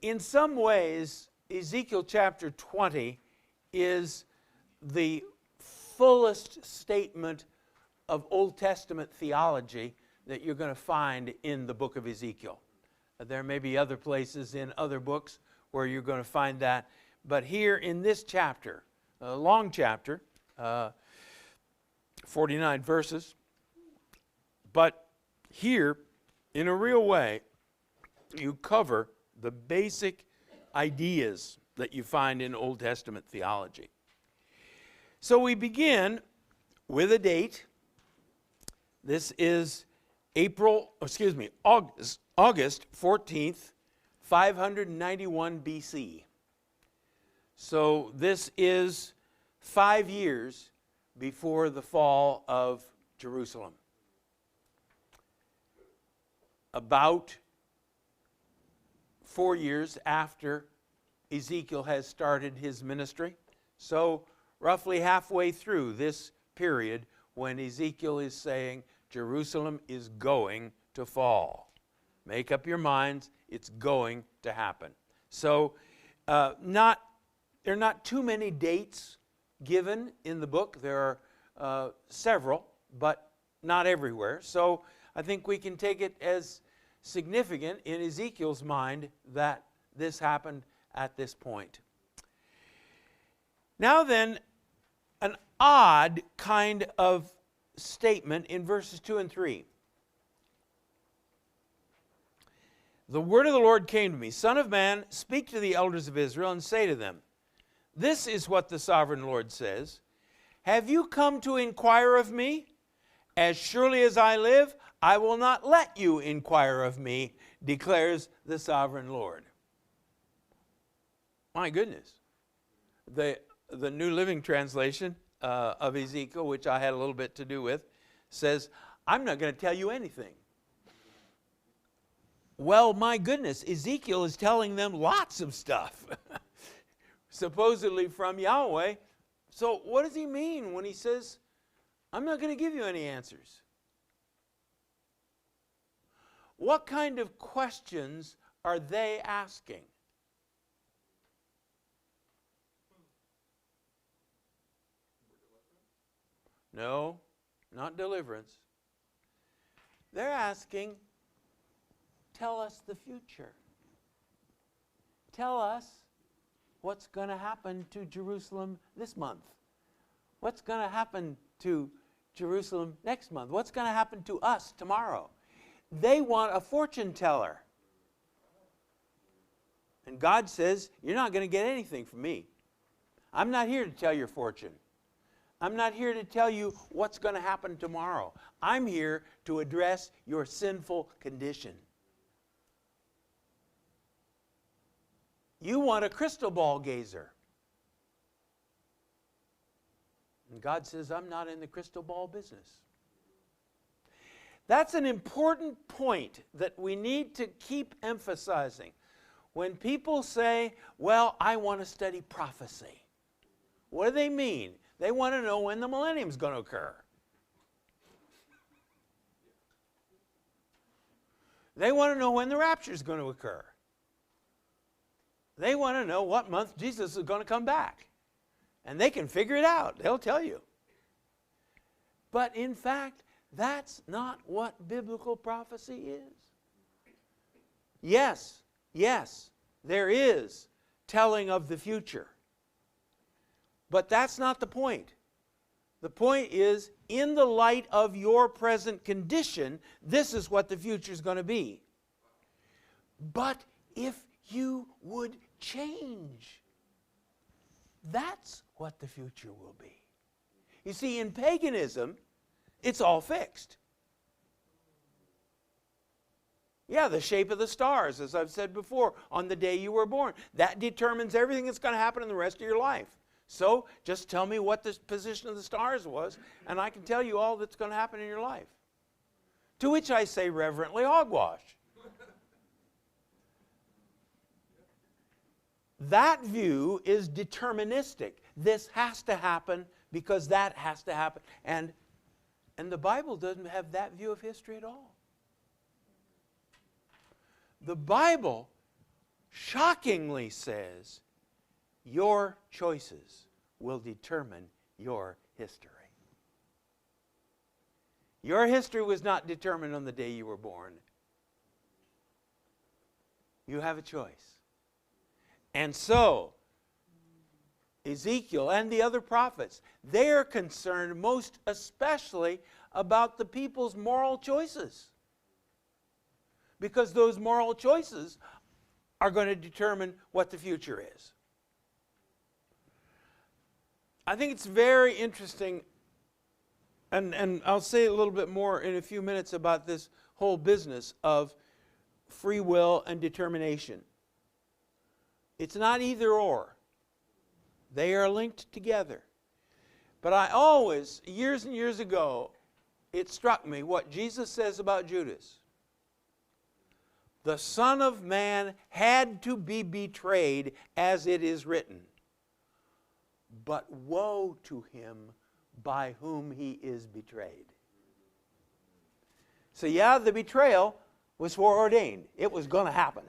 In some ways, Ezekiel chapter 20 is the fullest statement of Old Testament theology that you're going to find in the book of Ezekiel. There may be other places in other books where you're going to find that, but here in this chapter, a long chapter, 49 verses, but here, in a real way, you cover the basic ideas that you find in Old Testament theology. So we begin with a date. This is August 14th, 591 BC. So this is 5 years before the fall of Jerusalem. About 4 years after Ezekiel has started his ministry. So roughly halfway through this period when Ezekiel is saying Jerusalem is going to fall. Make up your minds, it's going to happen. So there are not too many dates given in the book. There are several, but not everywhere. So I think we can take it as significant in Ezekiel's mind that this happened at this point. Now then, an odd kind of statement in verses 2 and 3. The word of the Lord came to me, Son of man, speak to the elders of Israel and say to them, this is what the sovereign Lord says, have you come to inquire of me? As surely as I live, I will not let you inquire of me, declares the sovereign Lord. My goodness. The New Living Translation of Ezekiel, which I had a little bit to do with, says, I'm not going to tell you anything. Well, my goodness, Ezekiel is telling them lots of stuff, supposedly from Yahweh. So what does he mean when he says, I'm not going to give you any answers? What kind of questions are they asking? No, not deliverance. They're asking, tell us the future. Tell us what's going to happen to Jerusalem this month. What's going to happen to Jerusalem next month? What's going to happen to us tomorrow? They want a fortune teller. And God says, you're not going to get anything from me. I'm not here to tell your fortune. I'm not here to tell you what's going to happen tomorrow. I'm here to address your sinful condition. You want a crystal ball gazer. And God says, I'm not in the crystal ball business. That's an important point that we need to keep emphasizing. When people say, well, I want to study prophecy, what do they mean? They want to know when the millennium is going to occur. They want to know when the rapture is going to occur. They want to know what month Jesus is going to come back. And they can figure it out. They'll tell you. But in fact, that's not what biblical prophecy is. Yes, there is telling of the future. But that's not the point. The point is, in the light of your present condition, this is what the future is going to be. But if you would change, that's what the future will be. You see, in paganism, it's all fixed. Yeah, the shape of the stars, as I've said before, on the day you were born. That determines everything that's going to happen in the rest of your life. So just tell me what the position of the stars was, and I can tell you all that's going to happen in your life. To which I say reverently, hogwash. That view is deterministic. This has to happen because that has to happen. And the Bible doesn't have that view of history at all. The Bible shockingly says, your choices will determine your history. Your history was not determined on the day you were born. You have a choice. And so, Ezekiel and the other prophets, they are concerned most especially about the people's moral choices. Because those moral choices are going to determine what the future is. I think it's very interesting, and I'll say a little bit more in a few minutes about this whole business of free will and determination. It's not either or. They are linked together. But I always, years and years ago, it struck me what Jesus says about Judas. The Son of Man had to be betrayed, as it is written. But woe to him by whom he is betrayed. So yeah, the betrayal was foreordained. It was going to happen.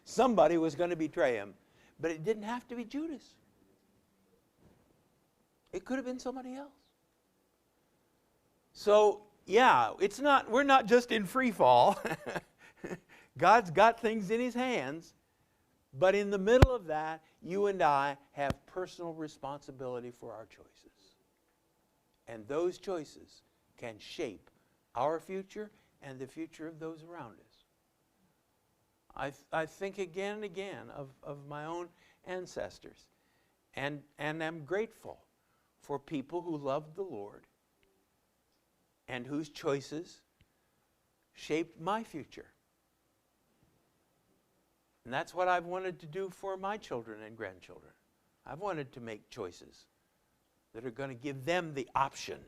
Somebody was going to betray him. But it didn't have to be Judas. It could have been somebody else. So, yeah, we're not just in free fall. God's got things in his hands. But in the middle of that, you and I have personal responsibility for our choices. And those choices can shape our future and the future of those around us. I think again and again of my own ancestors, and am grateful for people who loved the Lord and whose choices shaped my future. And that's what I've wanted to do for my children and grandchildren. I've wanted to make choices that are going to give them the option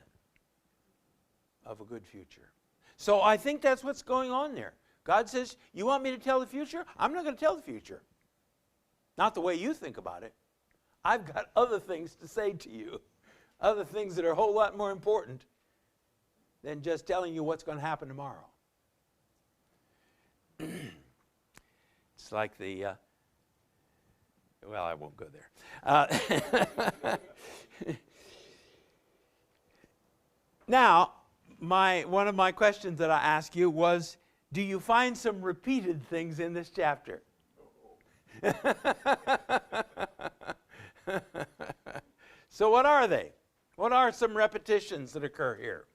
of a good future. So I think that's what's going on there. God says, you want me to tell the future? I'm not going to tell the future. Not the way you think about it. I've got other things to say to you. Other things that are a whole lot more important than just telling you what's going to happen tomorrow. It's like the, well, I won't go there. Now, one of my questions that I asked you was, do you find some repeated things in this chapter? So what are they? What are some repetitions that occur here?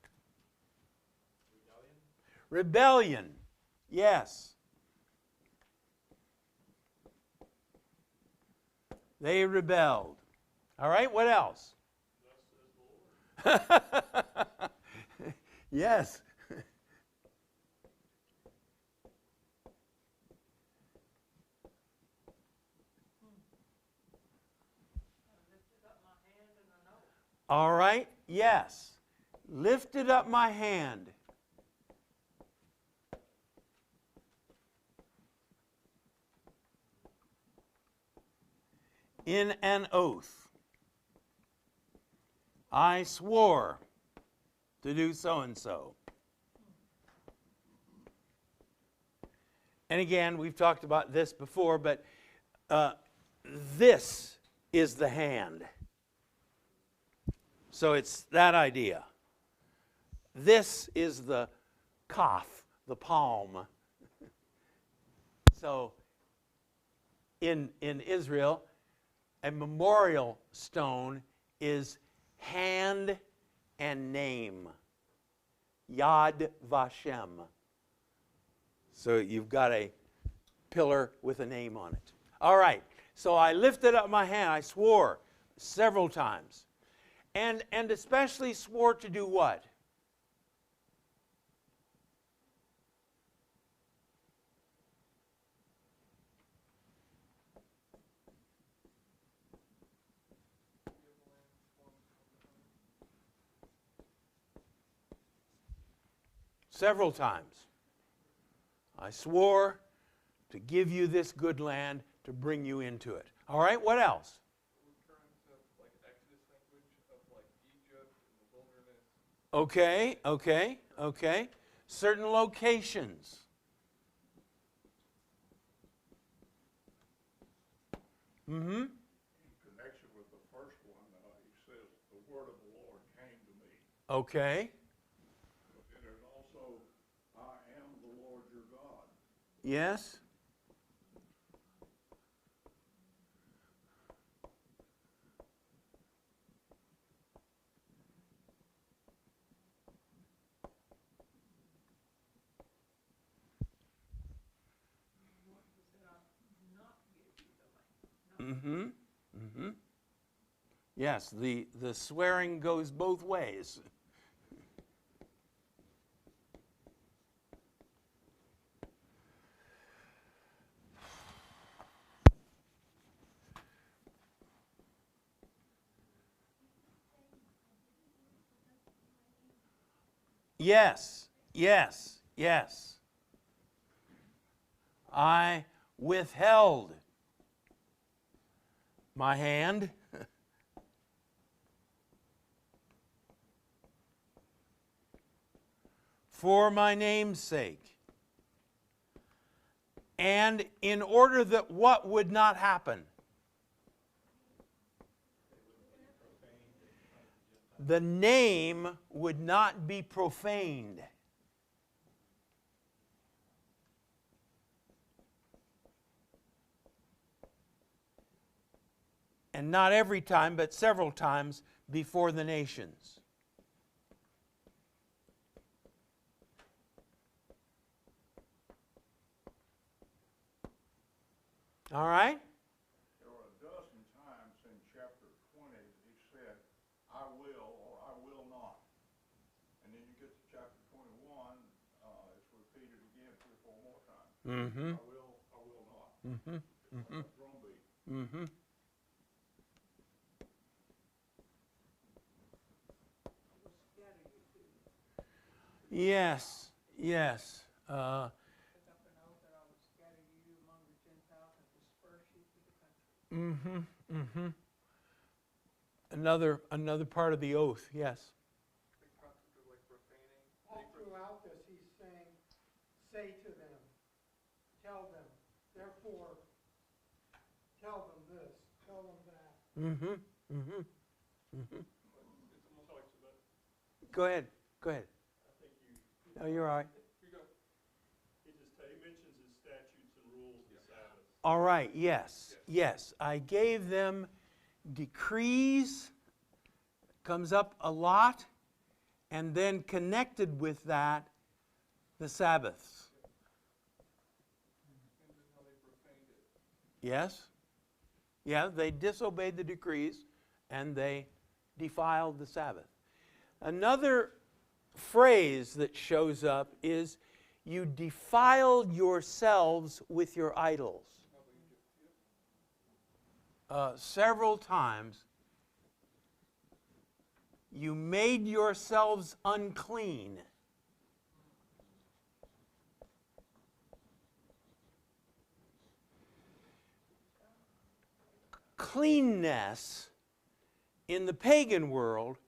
Rebellion. Yes. They rebelled. All right, what else? Yes. All right, yes. Lifted up my hand. In an oath. I swore to do so and so. And again, we've talked about this before, but this is the hand. So it's that idea. This is the kaf, the palm. So in Israel, a memorial stone is hand and name. Yad Vashem. So you've got a pillar with a name on it. All right. So I lifted up my hand. I swore several times. And especially swore to do what? Several times. I swore to give you this good land, to bring you into it. All right, what else? Okay. Certain locations. Mm-hmm. In connection with the first one, he says, the word of the Lord came to me. Okay. But then there's also, I am the Lord your God. Yes. Mm-hmm. Mm-hmm. Yes, the swearing goes both ways. Yes, yes, yes. I withheld my hand for my name's sake. And in order that what would not happen? The name would not be profaned. And not every time, but several times before the nations. All right? There were a dozen times in chapter 20 that he said, I will or I will not. And then you get to chapter 21, it's repeated again 3 or 4 more times. Mm-hmm. I will not. Mm-hmm. It's like a drumbeat. Mm-hmm. Yes, yes. Mm-hmm. Mm-hmm. Another part of the oath, yes. All throughout this, he's saying, say to them, tell them, therefore, tell them this, tell them that. Mm-hmm. Mm-hmm. Mm-hmm. Go ahead. Go ahead. No, you're all right. He mentions his statutes and rules and Sabbath. All right, yes, yes. I gave them decrees, comes up a lot, and then connected with that, the Sabbaths. Yes? Yeah, they disobeyed the decrees, and they defiled the Sabbath. Another phrase that shows up is, you defiled yourselves with your idols. Several times, you made yourselves unclean. Cleanness in the pagan world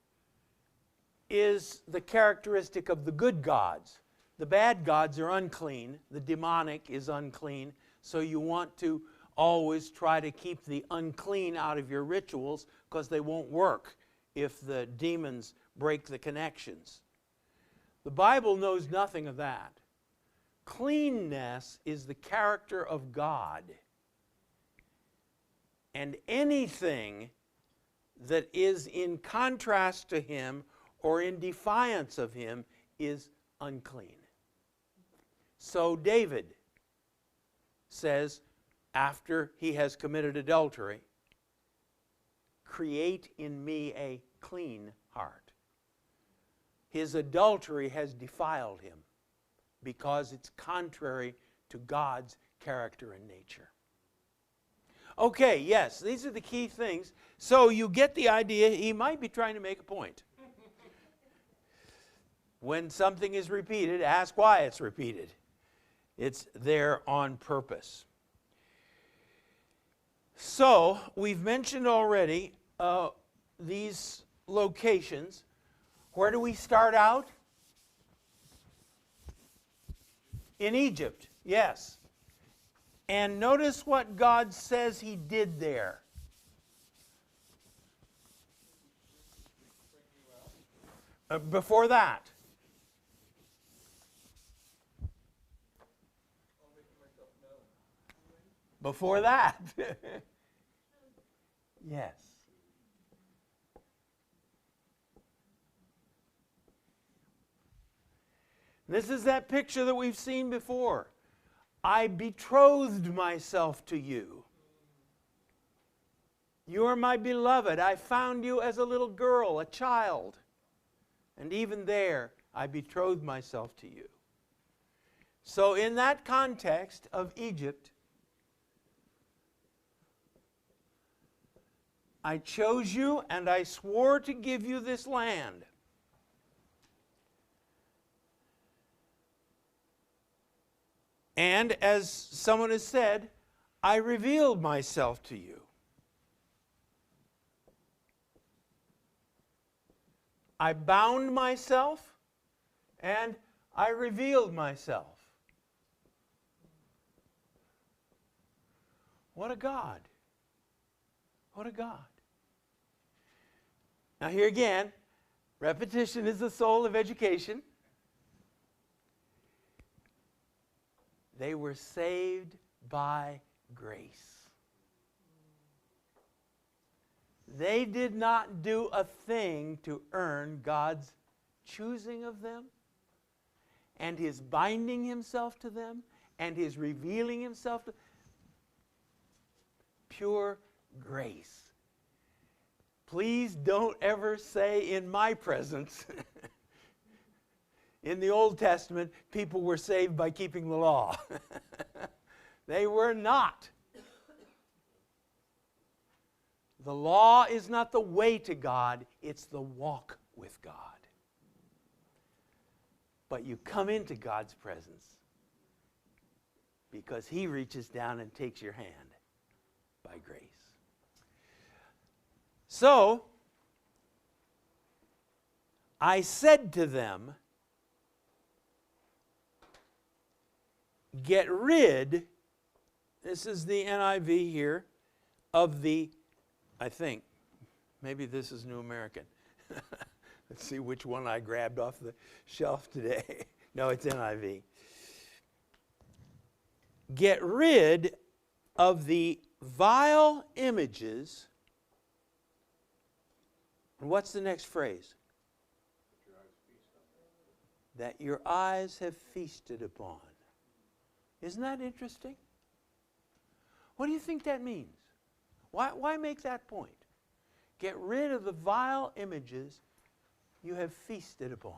is the characteristic of the good gods. The bad gods are unclean. The demonic is unclean. So you want to always try to keep the unclean out of your rituals, because they won't work if the demons break the connections. The Bible knows nothing of that. Cleanness is the character of God. And anything that is in contrast to Him or in defiance of Him is unclean. So David says, after he has committed adultery, create in me a clean heart. His adultery has defiled him because it's contrary to God's character and nature. Okay, yes, these are the key things. So you get the idea, he might be trying to make a point. When something is repeated, ask why it's repeated. It's there on purpose. So, we've mentioned already these locations. Where do we start out? In Egypt, yes. And notice what God says he did there. Before that. Before that. Yes. This is that picture that we've seen before. I betrothed myself to you. You are my beloved. I found you as a little girl, a child. And even there, I betrothed myself to you. So in that context of Egypt, I chose you and I swore to give you this land. And as someone has said, I revealed myself to you. I bound myself and I revealed myself. What a God. What a God. Now here again, repetition is the soul of education. They were saved by grace. They did not do a thing to earn God's choosing of them and his binding himself to them and his revealing himself to them. Pure grace. Please don't ever say in my presence, in the Old Testament, people were saved by keeping the law. They were not. The law is not the way to God, it's the walk with God. But you come into God's presence because he reaches down and takes your hand by grace. So, I said to them, get rid, this is the NIV here, of the, I think, maybe this is New American. Let's see which one I grabbed off the shelf today. No, it's NIV. Get rid of the vile images. And what's the next phrase? That your eyes have feasted upon. Isn't that interesting? What do you think that means? Why make that point? Get rid of the vile images you have feasted upon.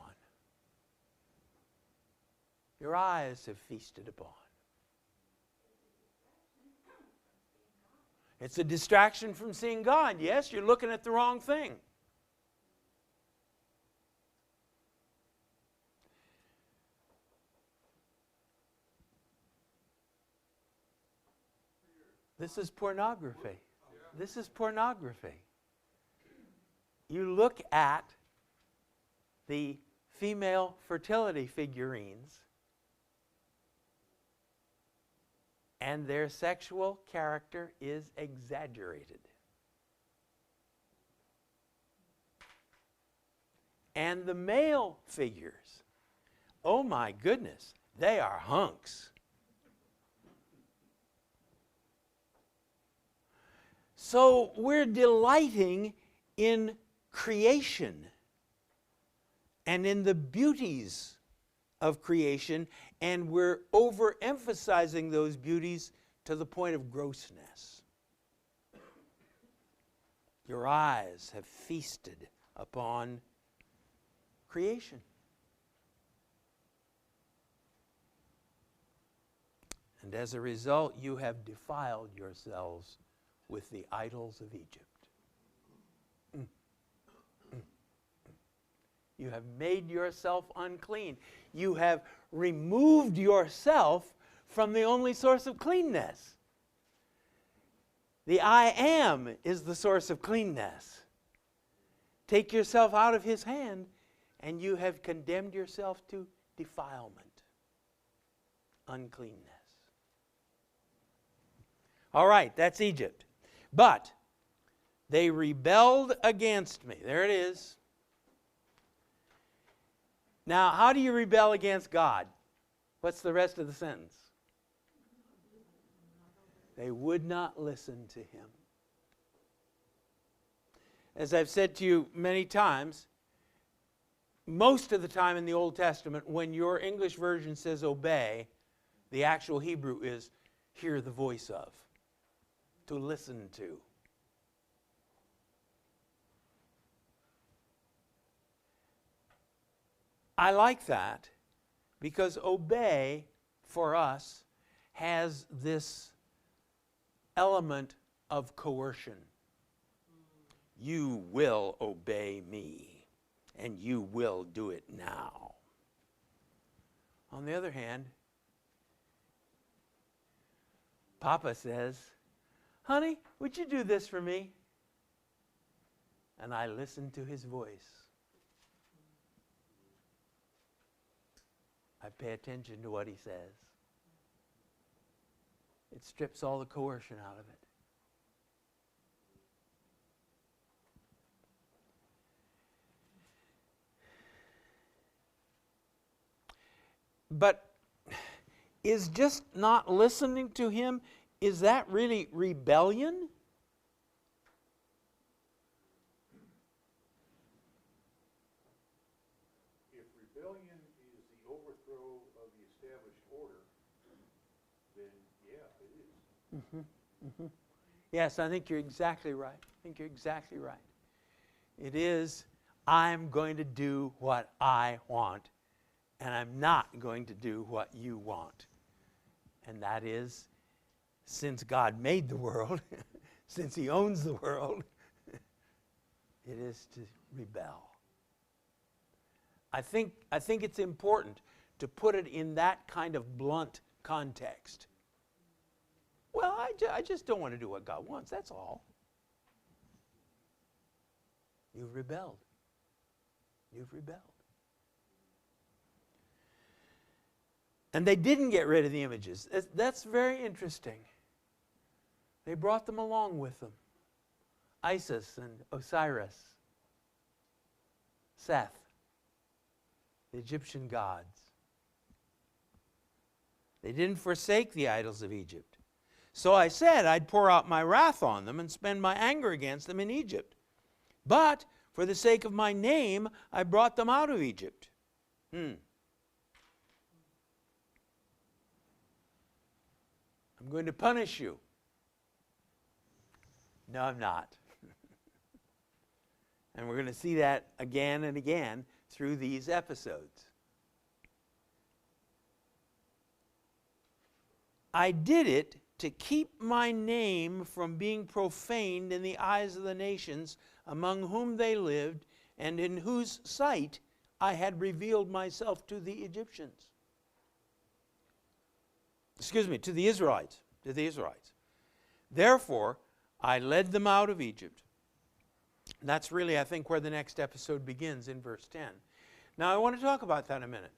Your eyes have feasted upon. It's a distraction from seeing God. Yes, you're looking at the wrong thing. This is pornography. This is pornography. You look at the female fertility figurines and their sexual character is exaggerated. And the male figures, oh my goodness, they are hunks. So we're delighting in creation and in the beauties of creation, and we're overemphasizing those beauties to the point of grossness. Your eyes have feasted upon creation. And as a result, you have defiled yourselves with the idols of Egypt. You have made yourself unclean. You have removed yourself from the only source of cleanness. The I am is the source of cleanness. Take yourself out of his hand, and you have condemned yourself to defilement, uncleanness. All right, that's Egypt. But they rebelled against me. There it is. Now, how do you rebel against God? What's the rest of the sentence? They would not listen to him. As I've said to you many times, most of the time in the Old Testament, when your English version says obey, the actual Hebrew is hear the voice of, to listen to. I like that because obey for us has this element of coercion. You will obey me, and you will do it now. On the other hand, Papa says, honey, would you do this for me? And I listen to his voice. I pay attention to what he says. It strips all the coercion out of it. But is just not listening to him, is that really rebellion? If rebellion is the overthrow of the established order, then yeah, it is. Yes, I think you're exactly right. I think you're exactly right. It is, I'm going to do what I want, and I'm not going to do what you want. And that is, since God made the world, since he owns the world, it is to rebel. I think it's important to put it in that kind of blunt context. Well, I just don't want to do what God wants, that's all. You've rebelled. You've rebelled. And they didn't get rid of the images. That's very interesting. They brought them along with them. Isis and Osiris, Seth, the Egyptian gods. They didn't forsake the idols of Egypt. So I said I'd pour out my wrath on them and spend my anger against them in Egypt. But for the sake of my name, I brought them out of Egypt. I'm going to punish you. No, I'm not. And we're going to see that again and again through these episodes. I did it to keep my name from being profaned in the eyes of the nations among whom they lived, and in whose sight I had revealed myself to the Egyptians. To the Israelites. Therefore, I led them out of Egypt. And that's really, I think, where the next episode begins in verse 10. Now, I want to talk about that in a minute.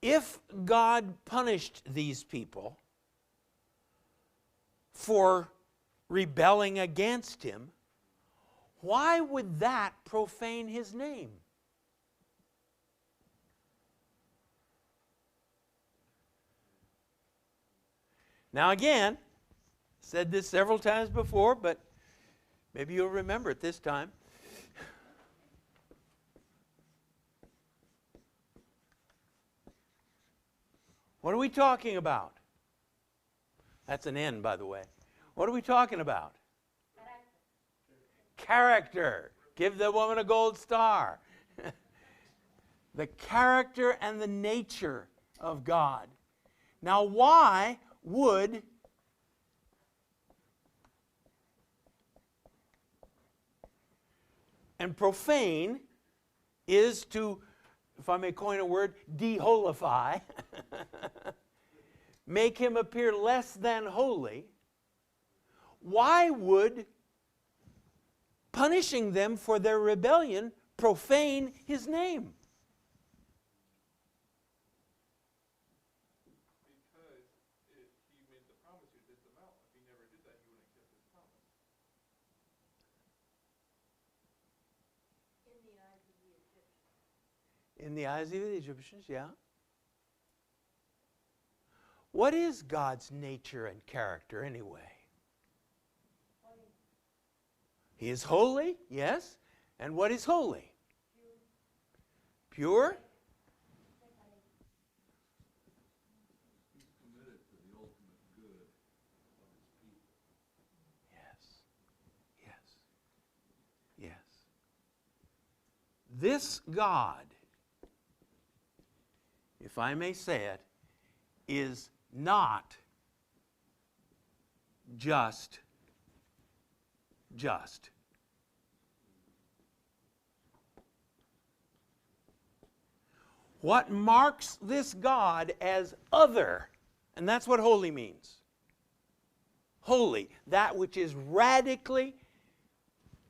If God punished these people for rebelling against him, why would that profane his name? Now again, said this several times before, but maybe you'll remember it this time. What are we talking about? That's an N, by the way. What are we talking about? Character. Give the woman a gold star. The character and the nature of God. Now, why would and profane is to, if I may coin a word, deholify, make him appear less than holy. Why would punishing them for their rebellion profane his name? In the eyes of the Egyptians, yeah. What is God's nature and character anyway? He is holy, yes. And what is holy? Pure? He's committed to the ultimate good of his people. Yes. Yes. Yes. This God, if I may say it, is not just. What marks this God as other, and that's what holy means. Holy, that which is radically,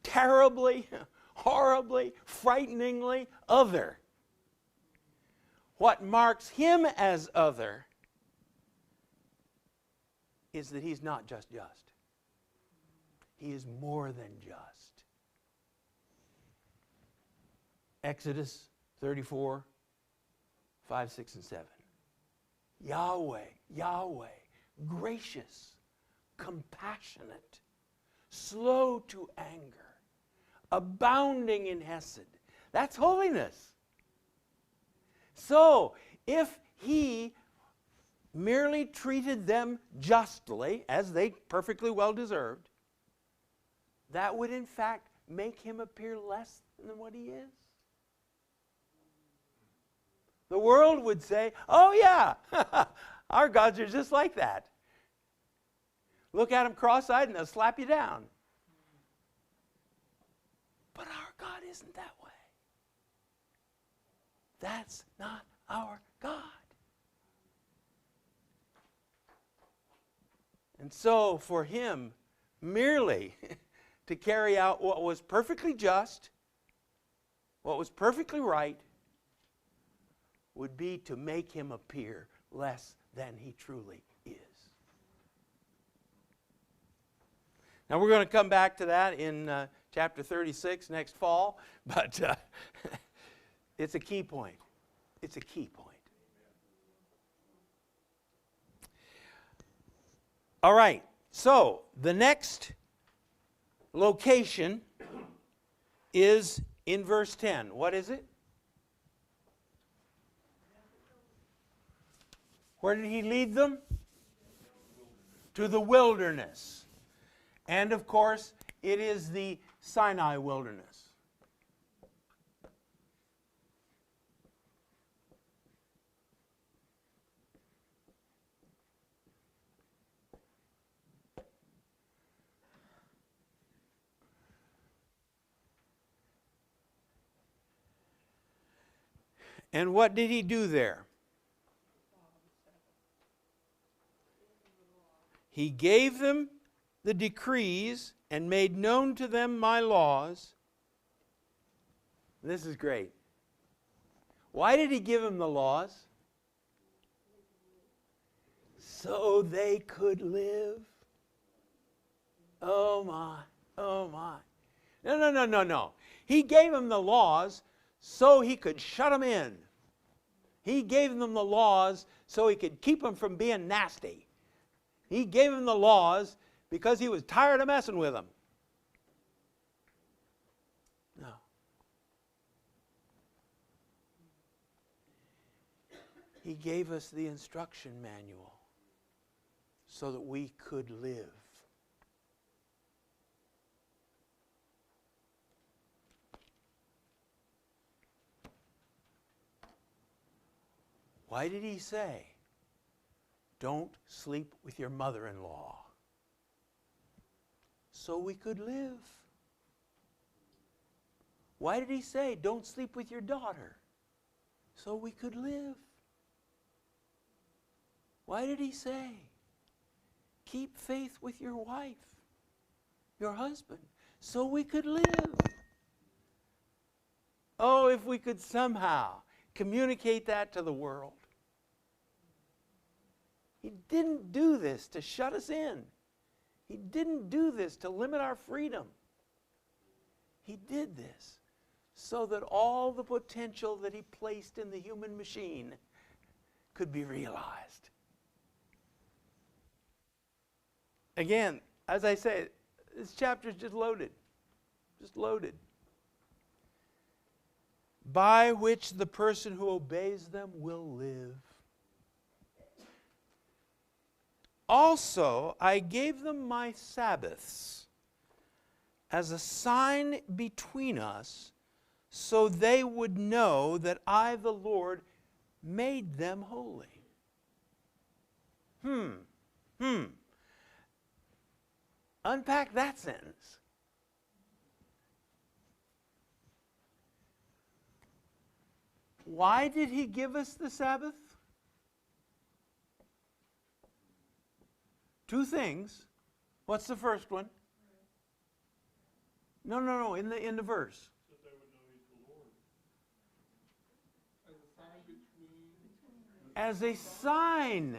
terribly, horribly, frighteningly other. What marks him as other is that he's not just. He is more than just. Exodus 34, 5, 6, and 7. Yahweh, gracious, compassionate, slow to anger, abounding in hesed. That's holiness. So, if he merely treated them justly, as they perfectly well deserved, that would in fact make him appear less than what he is. The world would say, oh yeah, our gods are just like that. Look at them cross-eyed and they'll slap you down. But our God isn't that way. That's not our God. And so for him merely to carry out what was perfectly just, what was perfectly right, would be to make him appear less than he truly is. Now we're going to come back to that in chapter 36 next fall, but it's a key point. It's a key point. All right, so the next location is in verse 10. What is it? Where did he lead them? To the wilderness. And of course, it is the Sinai wilderness. And what did he do there? He gave them the decrees and made known to them my laws. This is great. Why did he give them the laws? So they could live. Oh my, oh my. No. He gave them the laws so he could shut them in. He gave them the laws so he could keep them from being nasty. He gave them the laws because he was tired of messing with them. No. He gave us the instruction manual so that we could live. Why did he say, don't sleep with your mother-in-law? So we could live. Why did he say, don't sleep with your daughter? So we could live. Why did he say, keep faith with your wife, your husband? So we could live. Oh, if we could somehow communicate that to the world. He didn't do this to shut us in. He didn't do this to limit our freedom. He did this so that all the potential that he placed in the human machine could be realized. Again, as I say, this chapter is just loaded. Just loaded. By which the person who obeys them will live. Also, I gave them my Sabbaths as a sign between us, so they would know that I, the Lord, made them holy. Unpack that sentence. Why did he give us the Sabbath? Two things. What's the first one? No, in the verse. That they would know he's the Lord. As a sign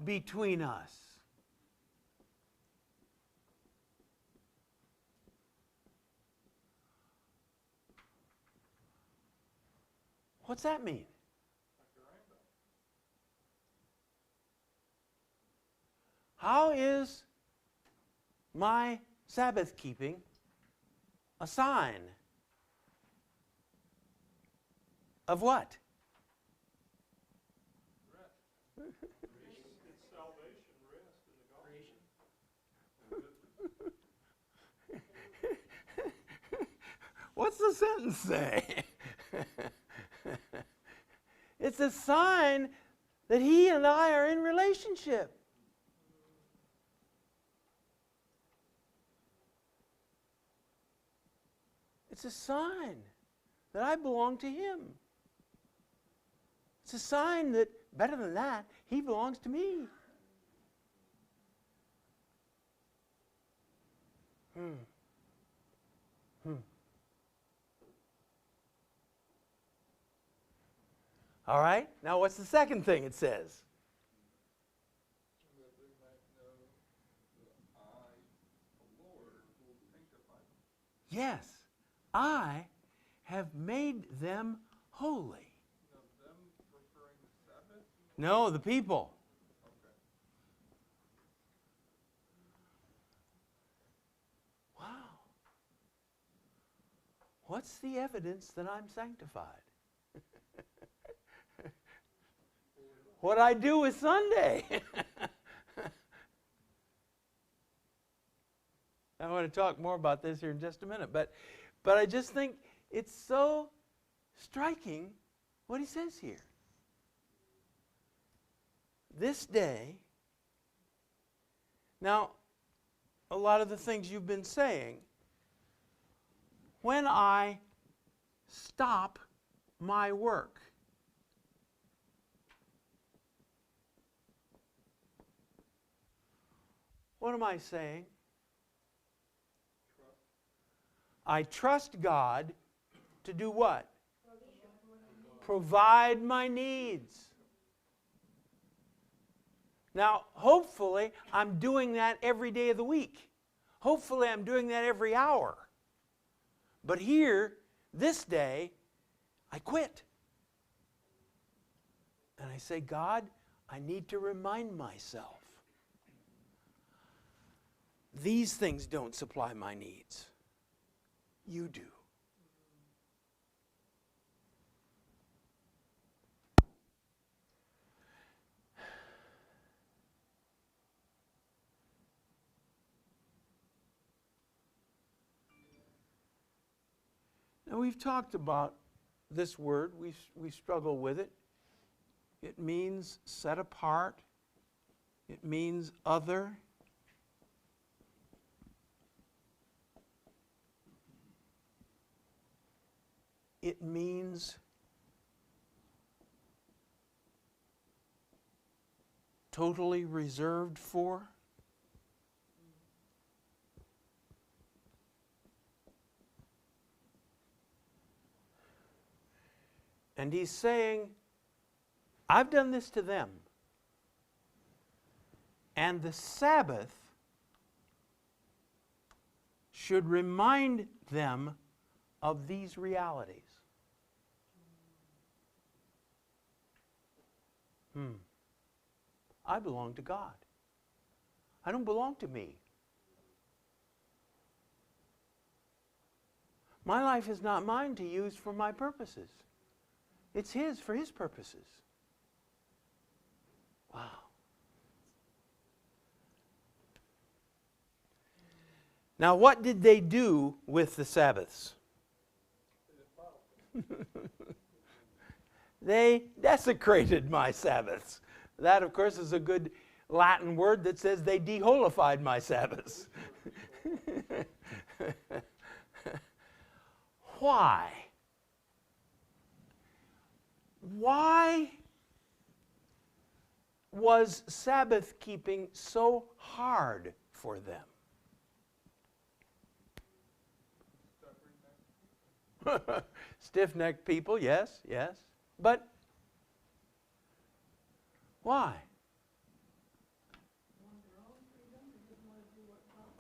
between us. What's that mean? How is my Sabbath keeping a sign of what? It's salvation, rest in the gospel. What's the sentence say? It's a sign that he and I are in relationship. It's a sign that I belong to him. It's a sign that, better than that, he belongs to me. All right, now what's the second thing it says? That they might know that I, the Lord, will sanctify them. Yes, I have made them holy. Now, them referring to Sabbath? No, the people. Okay. Wow. What's the evidence that I'm sanctified? What I do with Sunday. I want to talk more about this here in just a minute, but I just think it's so striking what he says here. This day, now, a lot of the things you've been saying, when I stop my work, what am I saying? I trust God to do what? Provide my needs. Now, hopefully, I'm doing that every day of the week. Hopefully, I'm doing that every hour. But here, this day, I quit. And I say, God, I need to remind myself. These things don't supply my needs. You do. Now we've talked about this word. We struggle with it. It means set apart. It means other. It means totally reserved for. And he's saying, I've done this to them. And the Sabbath should remind them of these realities. I belong to God. I don't belong to me. My life is not mine to use for my purposes. It's His for His purposes. Wow. Now, what did they do with the Sabbaths? They desecrated my Sabbaths. That, of course, is a good Latin word that says they deholified my Sabbaths. Why? Why was Sabbath keeping so hard for them? Stiff-necked people, yes, yes. But why?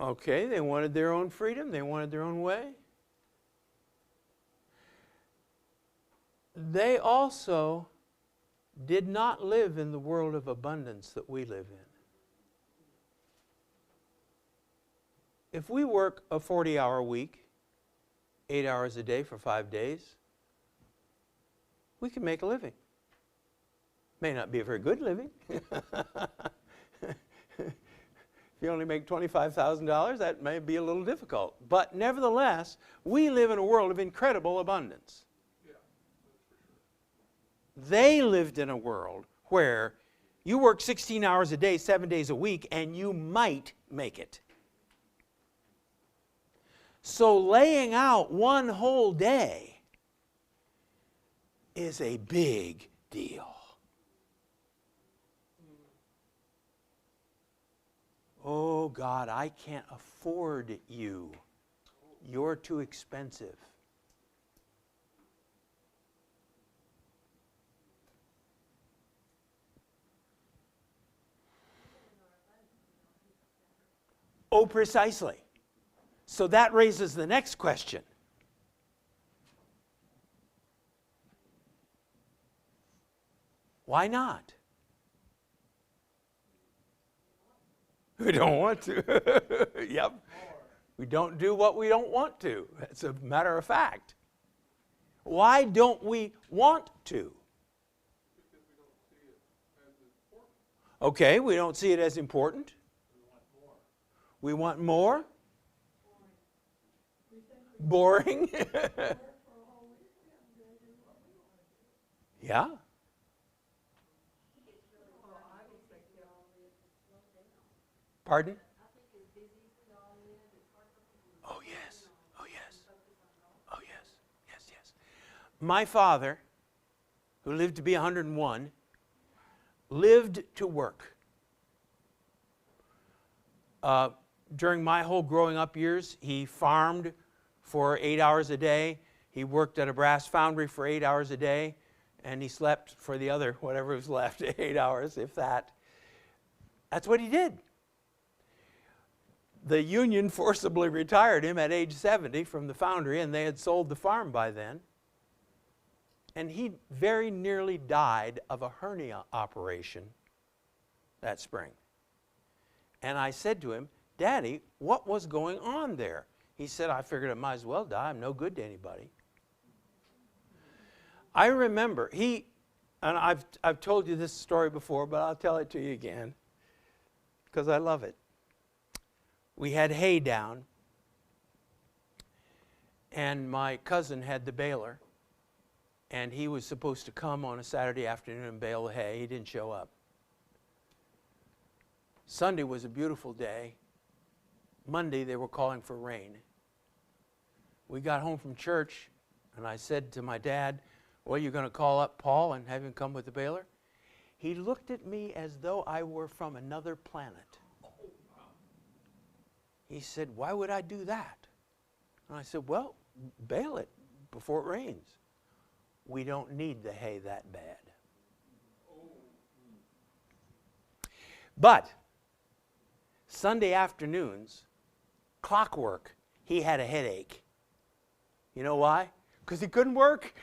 Okay, they wanted their own freedom. They wanted their own way. They also did not live in the world of abundance that we live in. If we work a 40-hour week, 8 hours a day for 5 days, we can make a living. May not be a very good living. If you only make $25,000, that may be a little difficult. But nevertheless, we live in a world of incredible abundance. They lived in a world where you work 16 hours a day, 7 days a week, and you might make it. So laying out one whole day is a big deal. Oh God, I can't afford you. You're too expensive. Oh, precisely. So that raises the next question. Why not? We don't want to. Yep. We don't do what we don't want to. It's a matter of fact. Why don't we want to? Because we don't see it as important. Okay, we don't see it as important. We want more. Boring. Yeah. Pardon? Oh, yes. Oh, yes. Oh, yes. Yes, yes. My father, who lived to be 101, lived to work. During my whole growing up years, he farmed for 8 hours a day. He worked at a brass foundry for 8 hours a day, and he slept for the other, whatever was left, 8 hours, if that. That's what he did. The union forcibly retired him at age 70 from the foundry, and they had sold the farm by then. And he very nearly died of a hernia operation that spring. And I said to him, Daddy, what was going on there? He said, I figured I might as well die. I'm no good to anybody. I remember, and I've told you this story before, but I'll tell it to you again because I love it. We had hay down, and my cousin had the baler, and he was supposed to come on a Saturday afternoon and bale the hay. He didn't show up. Sunday was a beautiful day. Monday, they were calling for rain. We got home from church, and I said to my dad, well, you're going to call up Paul and have him come with the baler? He looked at me as though I were from another planet. He said, why would I do that? And I said, well, bale it before it rains. We don't need the hay that bad. But Sunday afternoons, clockwork, he had a headache. You know why? Because he couldn't work.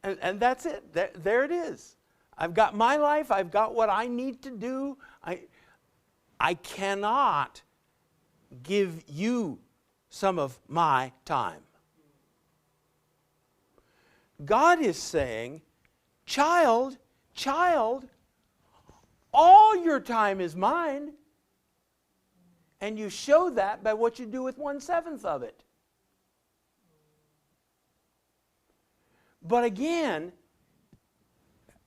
And that's it. There it is. I've got my life. I've got what I need to do. I cannot give you some of my time. God is saying, child, all your time is mine. And you show that by what you do with 1/7 of it. But again,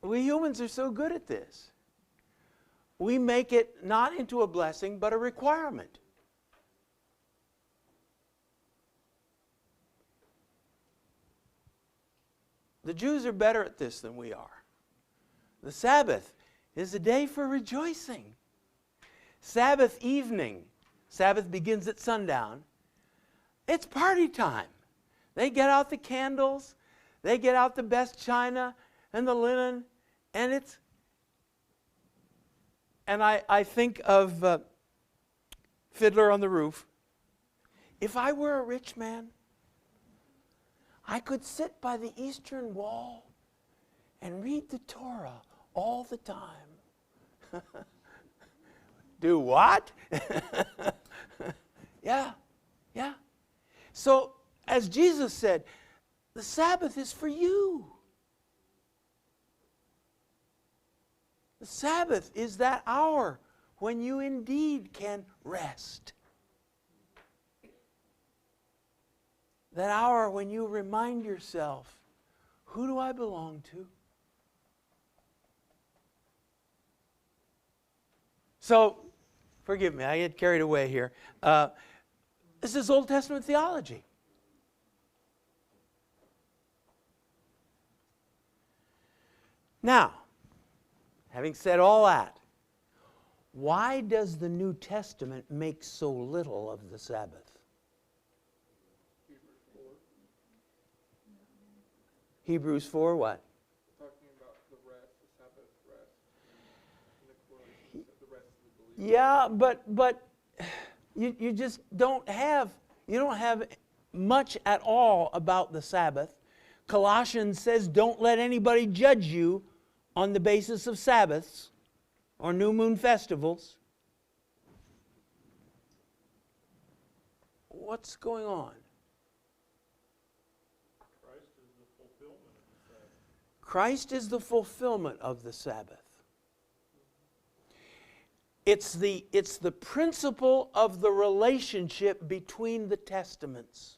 we humans are so good at this. We make it not into a blessing, but a requirement. The Jews are better at this than we are. The Sabbath is a day for rejoicing. Sabbath evening, Sabbath begins at sundown. It's party time. They get out the candles, they get out the best china and the linen, and I think of Fiddler on the Roof. If I were a rich man, I could sit by the eastern wall and read the Torah all the time. Do what? Yeah. So, as Jesus said, the Sabbath is for you. The Sabbath is that hour when you indeed can rest. That hour when you remind yourself, who do I belong to? So, forgive me, I get carried away here. This is Old Testament theology. Now, having said all that, why does the New Testament make so little of the Sabbath? Hebrews 4 what? Talking about the rest, the Sabbath rest, and the rest of the believers. Yeah, but you just don't have much at all about the Sabbath. Colossians says, don't let anybody judge you on the basis of Sabbaths or new moon festivals. What's going on? Christ is the fulfillment of the Sabbath. It's the principle of the relationship between the testaments.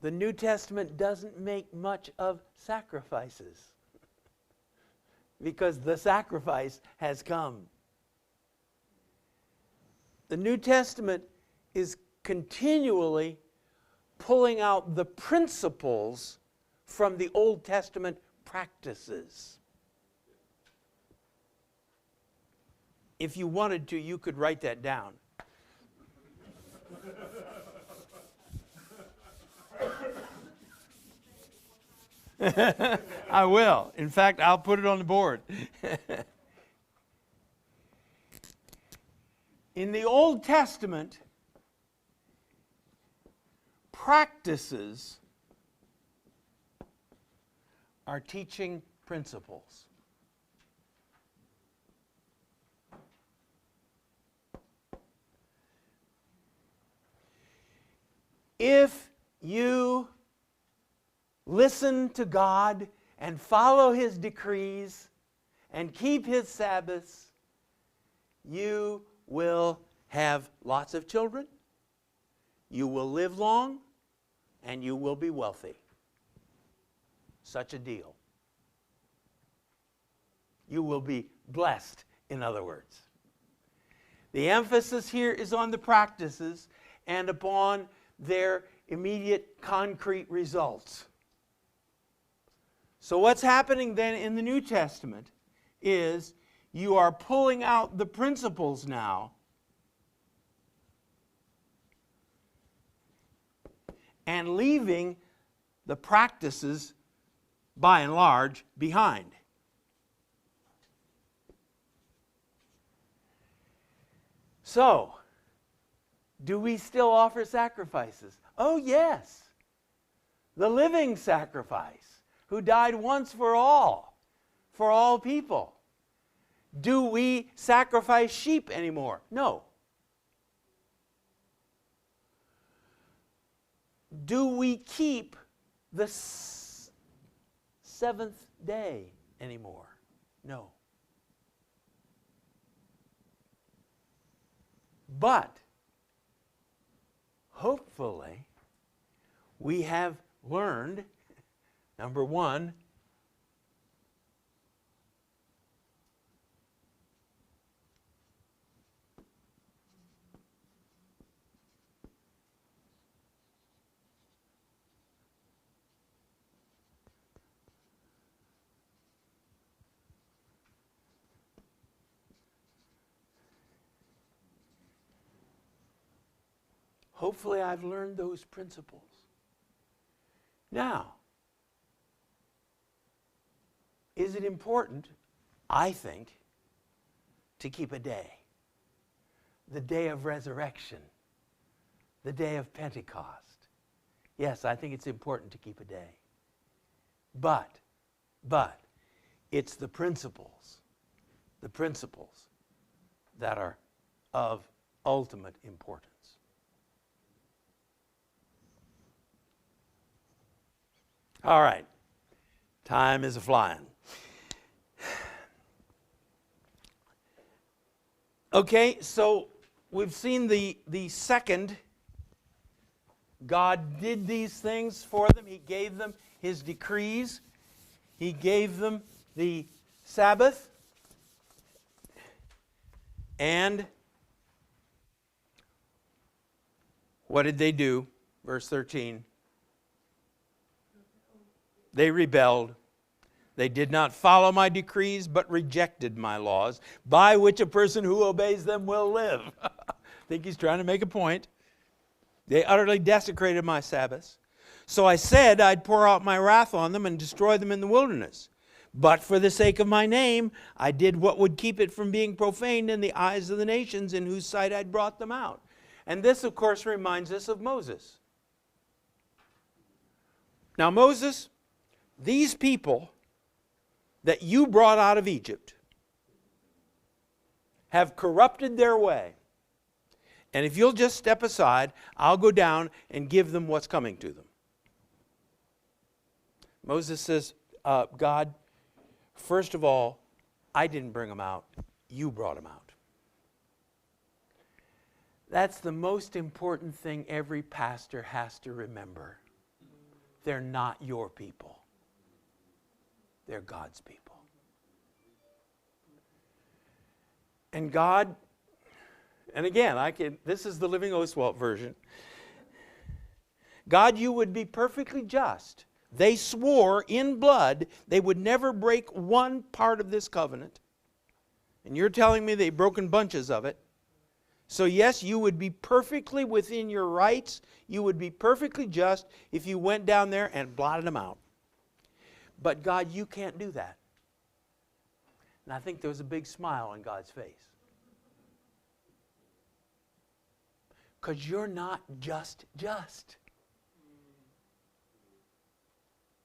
The New Testament doesn't make much of sacrifices because the sacrifice has come. The New Testament is continually pulling out the principles from the Old Testament practices. If you wanted to, you could write that down. I will. In fact, I'll put it on the board. In the Old Testament, practices are teaching principles. If you listen to God and follow His decrees and keep His Sabbaths, you will have lots of children, you will live long, and you will be wealthy. Such a deal. You will be blessed, in other words. The emphasis here is on the practices and upon their immediate concrete results. So what's happening then in the New Testament is you are pulling out the principles now and leaving the practices, by and large, behind. So, do we still offer sacrifices? Oh, yes. The living sacrifice, who died once for all people. Do we sacrifice sheep anymore? No. Do we keep the seventh day anymore? No. But hopefully we have learned, number one, hopefully I've learned those principles. Now, is it important, I think, to keep a day? The day of resurrection, the day of Pentecost. Yes, I think it's important to keep a day. But, it's the principles that are of ultimate importance. All right, time is a-flying. Okay, so we've seen the second. God did these things for them. He gave them His decrees. He gave them the Sabbath. And what did they do? Verse 13. They rebelled. They did not follow my decrees, but rejected my laws, by which a person who obeys them will live. I think he's trying to make a point. They utterly desecrated my Sabbaths. So I said I'd pour out my wrath on them and destroy them in the wilderness. But for the sake of my name, I did what would keep it from being profaned in the eyes of the nations in whose sight I'd brought them out. And this, of course, reminds us of Moses. Now, Moses, these people that you brought out of Egypt have corrupted their way. And if you'll just step aside, I'll go down and give them what's coming to them. Moses says, God, first of all, I didn't bring them out. You brought them out. That's the most important thing every pastor has to remember. They're not your people. They're God's people. And God, and again, this is the Living Oswalt version. God, you would be perfectly just. They swore in blood they would never break one part of this covenant. And you're telling me they've broken bunches of it. So yes, you would be perfectly within your rights. You would be perfectly just if you went down there and blotted them out. But God, you can't do that. And I think there was a big smile on God's face. Because you're not just.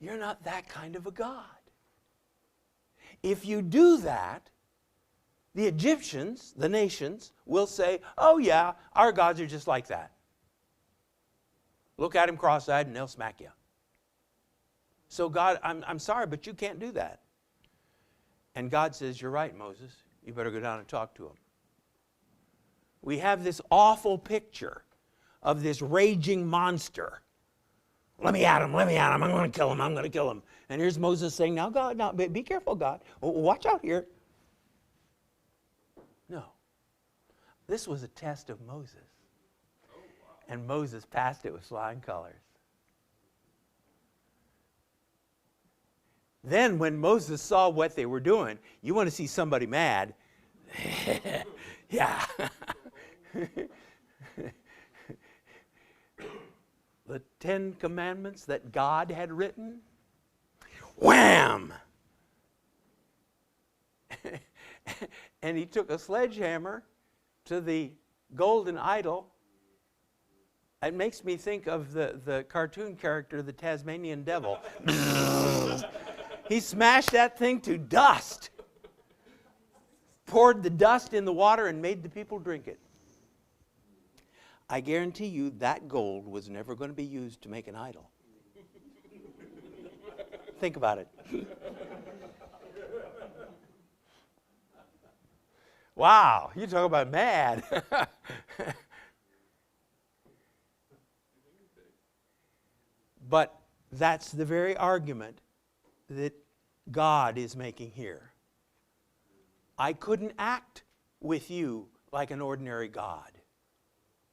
You're not that kind of a God. If you do that, the Egyptians, the nations, will say, oh yeah, our gods are just like that. Look at them cross-eyed and they'll smack you. So God, I'm sorry, but you can't do that. And God says, you're right, Moses. You better go down and talk to him. We have this awful picture of this raging monster. Let me at him, I'm going to kill him. And here's Moses saying, now God, now be careful, God. Watch out here. No. This was a test of Moses. And Moses passed it with flying colors. Then when Moses saw what they were doing, you want to see somebody mad. Yeah. The 10 Commandments that God had written, wham! And he took a sledgehammer to the golden idol. It makes me think of the cartoon character, the Tasmanian Devil. He smashed that thing to dust, poured the dust in the water, and made the people drink it. I guarantee you that gold was never going to be used to make an idol. Think about it. Wow, you talk about mad. But that's the very argument that God is making here. I couldn't act with you like an ordinary God,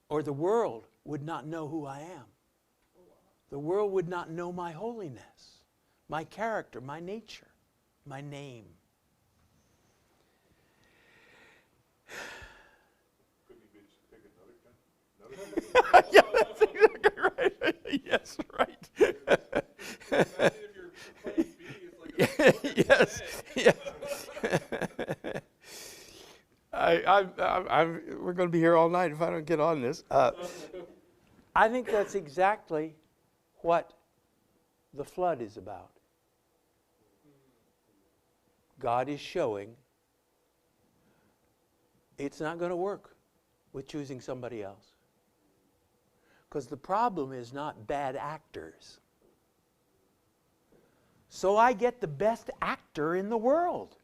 or the world would not know who I am. The world would not know my holiness, my character, my nature, my name. Couldn't he just pick another Yeah, that's exactly right. Yes, right. Imagine if you're playing B, it's like a Yes, yes. We're going to be here all night if I don't get on this. I think that's exactly what the flood is about. God is showing it's not going to work with choosing somebody else. Because the problem is not bad actors. So I get the best actor in the world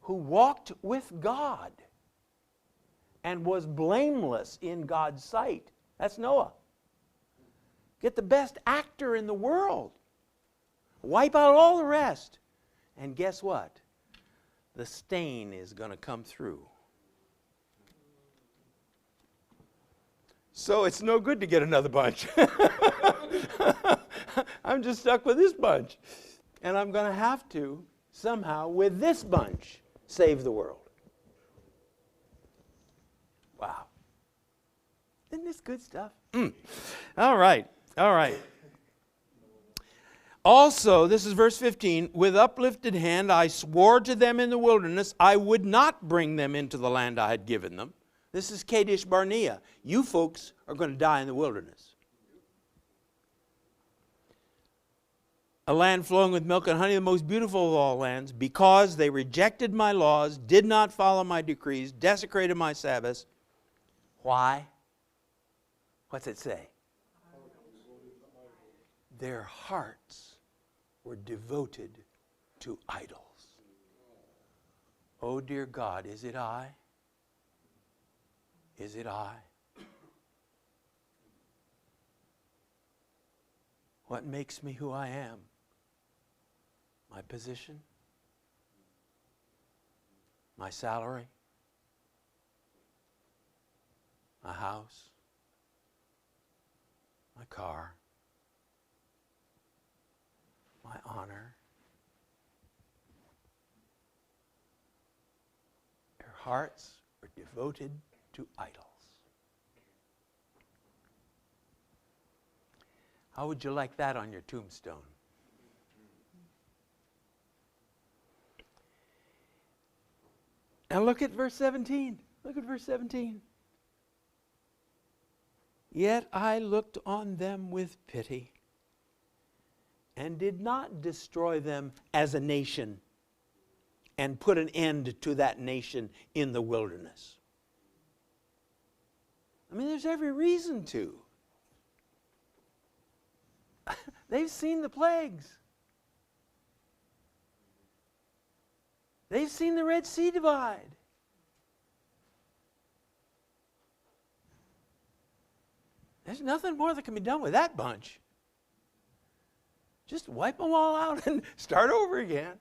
who walked with God and was blameless in God's sight. That's Noah. Get the best actor in the world. Wipe out all the rest. And guess what? The stain is going to come through. So it's no good to get another bunch. I'm just stuck with this bunch. And I'm going to have to, somehow, with this bunch, save the world. Wow. Isn't this good stuff? All right. All right. Also, this is verse 15, with uplifted hand I swore to them in the wilderness, I would not bring them into the land I had given them. This is Kadesh Barnea. You folks are going to die in the wilderness. A land flowing with milk and honey, the most beautiful of all lands, because they rejected my laws, did not follow my decrees, desecrated my Sabbaths. Why? What's it say? Their hearts were devoted to idols. Oh, dear God, is it I? Is it I? What makes me who I am? My position? My salary? My house? My car? My honor? Their hearts were devoted to idols. How would you like that on your tombstone? Now look at verse 17. Look at verse 17. Yet I looked on them with pity and did not destroy them as a nation and put an end to that nation in the wilderness. I mean, there's every reason to. They've seen the plagues. They've seen the Red Sea divide. There's nothing more that can be done with that bunch. Just wipe them all out and start over again.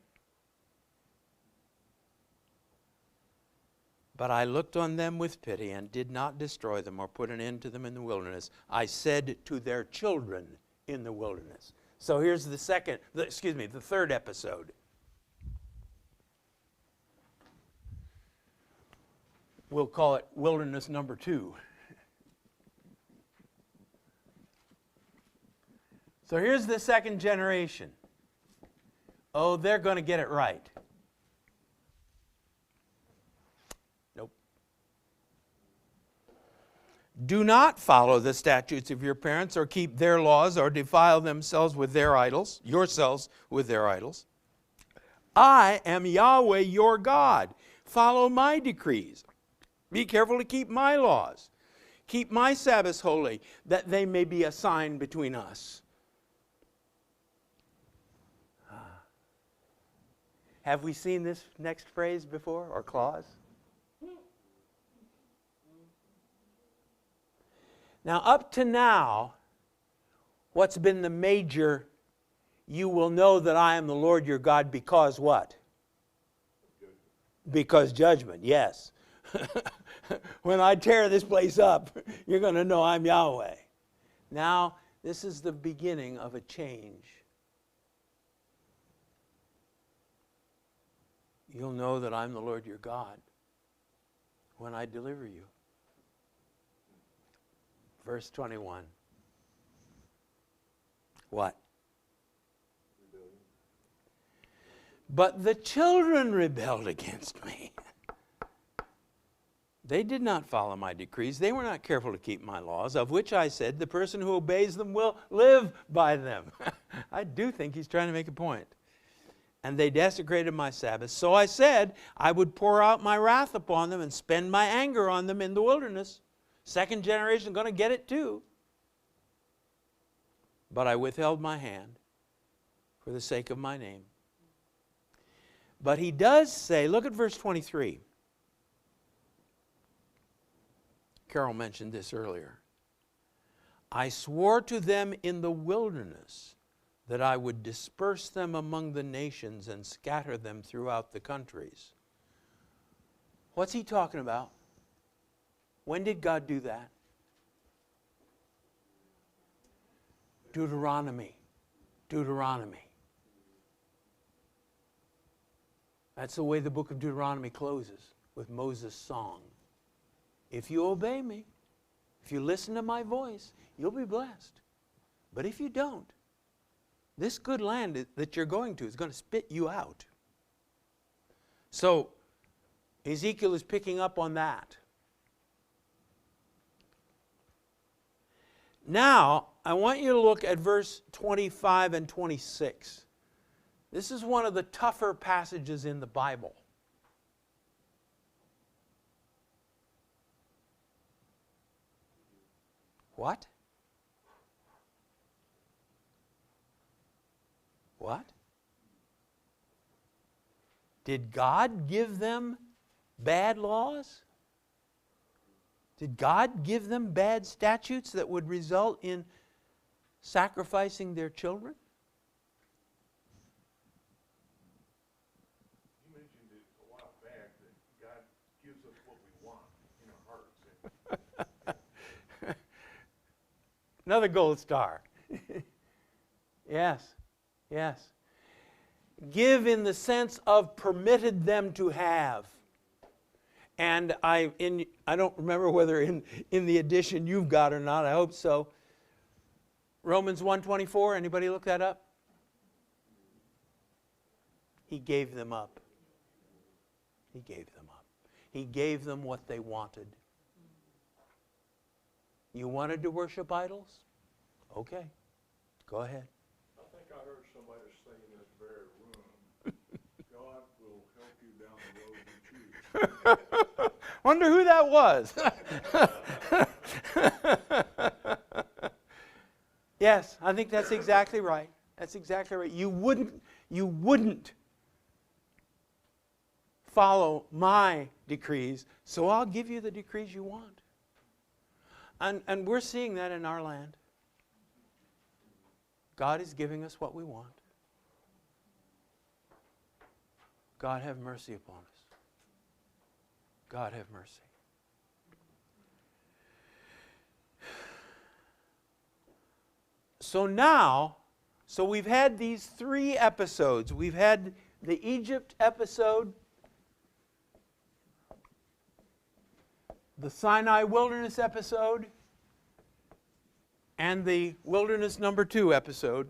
But I looked on them with pity and did not destroy them or put an end to them in the wilderness. I said to their children in the wilderness. So here's the third episode. We'll call it wilderness number 2. So here's the second generation. Oh, they're going to get it right. Do not follow the statutes of your parents or keep their laws or defile themselves with their idols, yourselves with their idols. I am Yahweh your God. Follow my decrees. Be careful to keep my laws. Keep my Sabbaths holy, that they may be a sign between us. Have we seen this next phrase before, or clause? Now, up to now, what's been the major, you will know that I am the Lord your God because what? Because judgment, yes. When I tear this place up, you're going to know I'm Yahweh. Now, this is the beginning of a change. You'll know that I'm the Lord your God when I deliver you. Verse 21. What? Rebellion. But the children rebelled against me. They did not follow my decrees. They were not careful to keep my laws, of which I said, the person who obeys them will live by them. I do think he's trying to make a point. And they desecrated my Sabbath. So I said I would pour out my wrath upon them and spend my anger on them in the wilderness. Second generation going to get it too. But I withheld my hand for the sake of my name. But he does say, look at verse 23. Carol mentioned this earlier. I swore to them in the wilderness that I would disperse them among the nations and scatter them throughout the countries. What's he talking about? When did God do that? Deuteronomy. Deuteronomy. That's the way the book of Deuteronomy closes, with Moses' song. If you obey me, if you listen to my voice, you'll be blessed. But if you don't, this good land that you're going to is going to spit you out. So, Ezekiel is picking up on that. Now, I want you to look at verse 25 and 26. This is one of the tougher passages in the Bible. What? What? Did God give them bad laws? Did God give them bad statutes that would result in sacrificing their children? You mentioned it a while back that God gives us what we want in our hearts. Another gold star. Yes, yes. Give in the sense of permitted them to have. And I don't remember whether in the edition you've got or not, I hope so. Romans 1:24, anybody look that up? He gave them up. He gave them up. He gave them what they wanted. You wanted to worship idols? Okay, go ahead. I think I heard somebody say in this very room, God will help you down the road you choose. Wonder who that was. Yes, I think that's exactly right. That's exactly right. You wouldn't follow my decrees, so I'll give you the decrees you want. And we're seeing that in our land. God is giving us what we want. God have mercy upon us. God have mercy. So now, we've had these 3 episodes. We've had the Egypt episode, the Sinai wilderness episode, and the wilderness number 2 episode.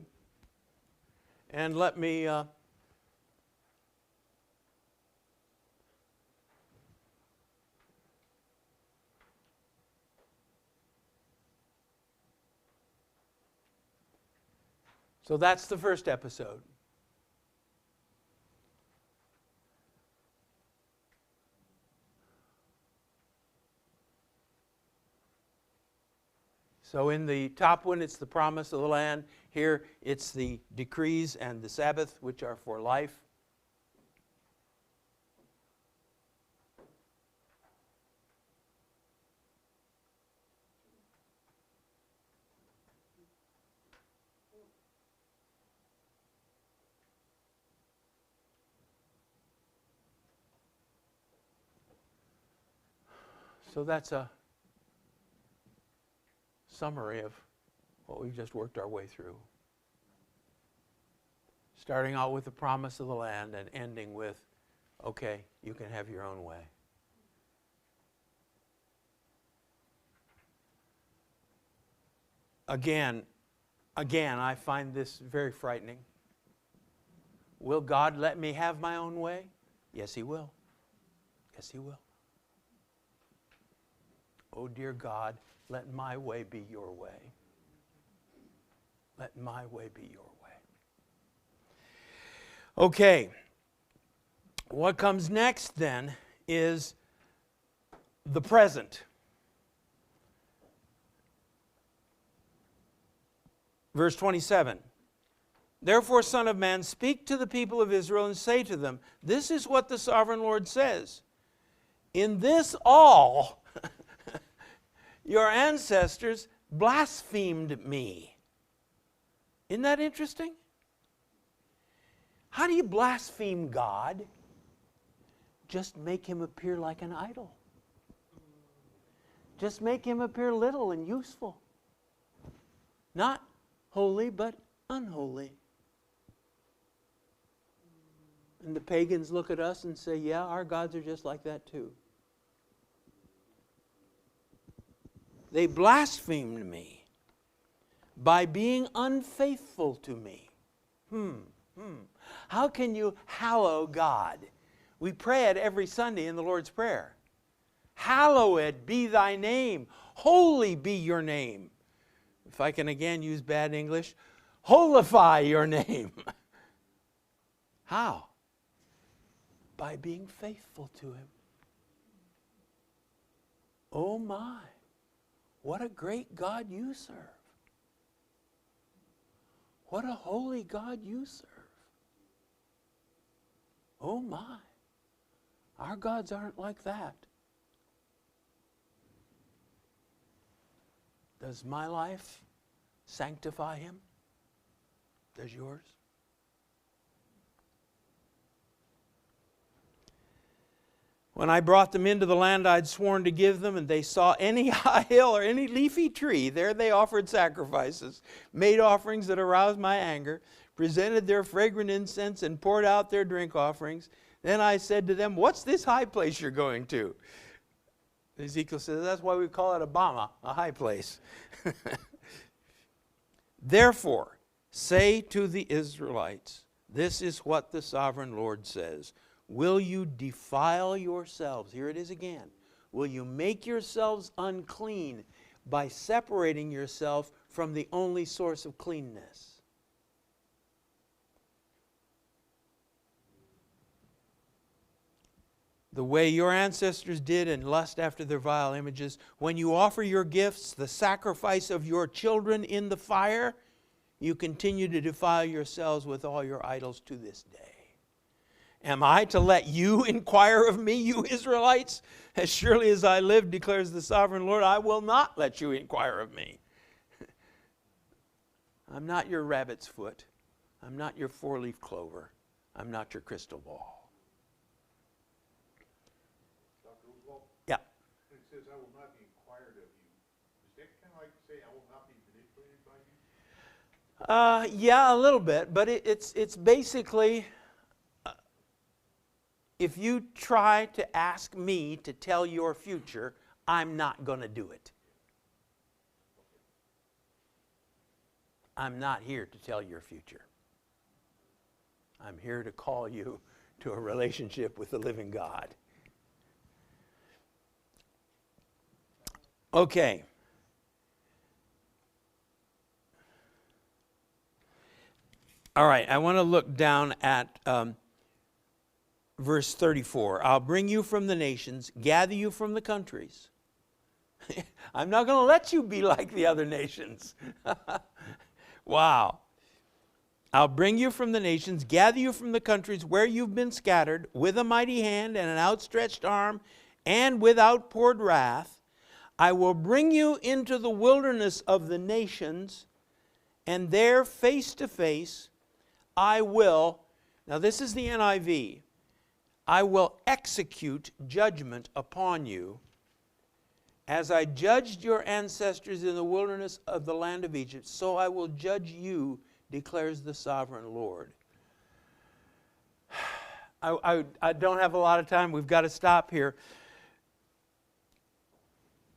And let me So that's the first episode. So in the top one, it's the promise of the land. Here, it's the decrees and the Sabbath, which are for life. So that's a summary of what we've just worked our way through. Starting out with the promise of the land and ending with, okay, you can have your own way. Again, I find this very frightening. Will God let me have my own way? Yes, He will. Yes, He will. Oh, dear God, let my way be your way. Let my way be your way. Okay. What comes next then is the present. Verse 27. Therefore, Son of Man, speak to the people of Israel and say to them, this is what the sovereign Lord says. In this all your ancestors blasphemed me. Isn't that interesting? How do you blaspheme God? Just make Him appear like an idol. Just make Him appear little and useful. Not holy, but unholy. And the pagans look at us and say, yeah, our gods are just like that too. They blasphemed me by being unfaithful to me. How can you hallow God? We pray it every Sunday in the Lord's Prayer. Hallowed be thy name. Holy be your name. If I can again use bad English, holify your name. How? By being faithful to Him. Oh my. What a great God you serve. What a holy God you serve. Oh my. Our gods aren't like that. Does my life sanctify Him? Does yours? When I brought them into the land I'd sworn to give them, and they saw any high hill or any leafy tree, there they offered sacrifices, made offerings that aroused my anger, presented their fragrant incense, and poured out their drink offerings. Then I said to them, what's this high place you're going to? Ezekiel says, that's why we call it a Bama, a high place. Therefore, say to the Israelites, this is what the sovereign Lord says. Will you defile yourselves? Here it is again. Will you make yourselves unclean by separating yourself from the only source of cleanness? The way your ancestors did in lust after their vile images, when you offer your gifts, the sacrifice of your children in the fire, you continue to defile yourselves with all your idols to this day. Am I to let you inquire of me, you Israelites? As surely as I live, declares the sovereign Lord, I will not let you inquire of me. I'm not your rabbit's foot. I'm not your four-leaf clover. I'm not your crystal ball. Dr. Oswalt? Yeah. It says, I will not be inquired of you. Is that kind of like say, I will not be manipulated by you? Yeah, a little bit, but it's basically, if you try to ask me to tell your future, I'm not going to do it. I'm not here to tell your future. I'm here to call you to a relationship with the living God. Okay. All right, I want to look down at verse 34. I'll bring you from the nations, gather you from the countries. I'm not going to let you be like the other nations. Wow. I'll bring you from the nations, gather you from the countries where you've been scattered, with a mighty hand and an outstretched arm, and with outpoured wrath. I will bring you into the wilderness of the nations, and there face to face I will, now this is the NIV, I will execute judgment upon you, as I judged your ancestors in the wilderness of the land of Egypt, so I will judge you, declares the sovereign Lord. I don't have a lot of time. We've got to stop here.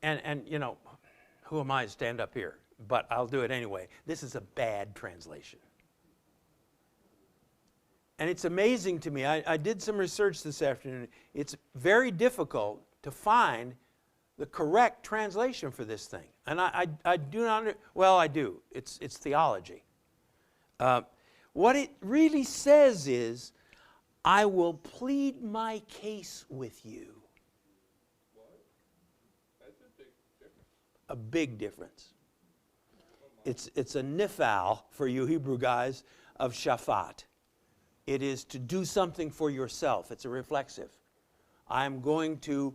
And you know, who am I to stand up here? But I'll do it anyway. This is a bad translation. And it's amazing to me. I did some research this afternoon. It's very difficult to find the correct translation for this thing. And I do not, well, I do. It's theology. What it really says is, I will plead my case with you. What? That's a big difference. A big difference. It's a nifal for you Hebrew guys of shafat. It is to do something for yourself. It's a reflexive. I'm going to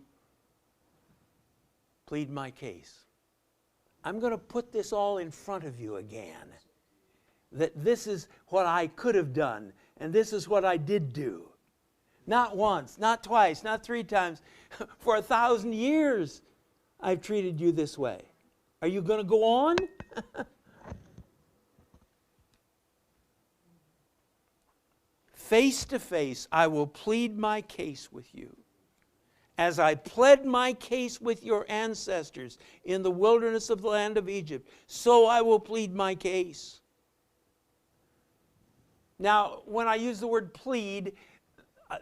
plead my case. I'm going to put this all in front of you again. That this is what I could have done, and this is what I did do. Not once, not twice, not 3 times. For 1,000 years, I've treated you this way. Are you going to go on? Face to face, I will plead my case with you. As I pled my case with your ancestors in the wilderness of the land of Egypt, so I will plead my case. Now, when I use the word plead,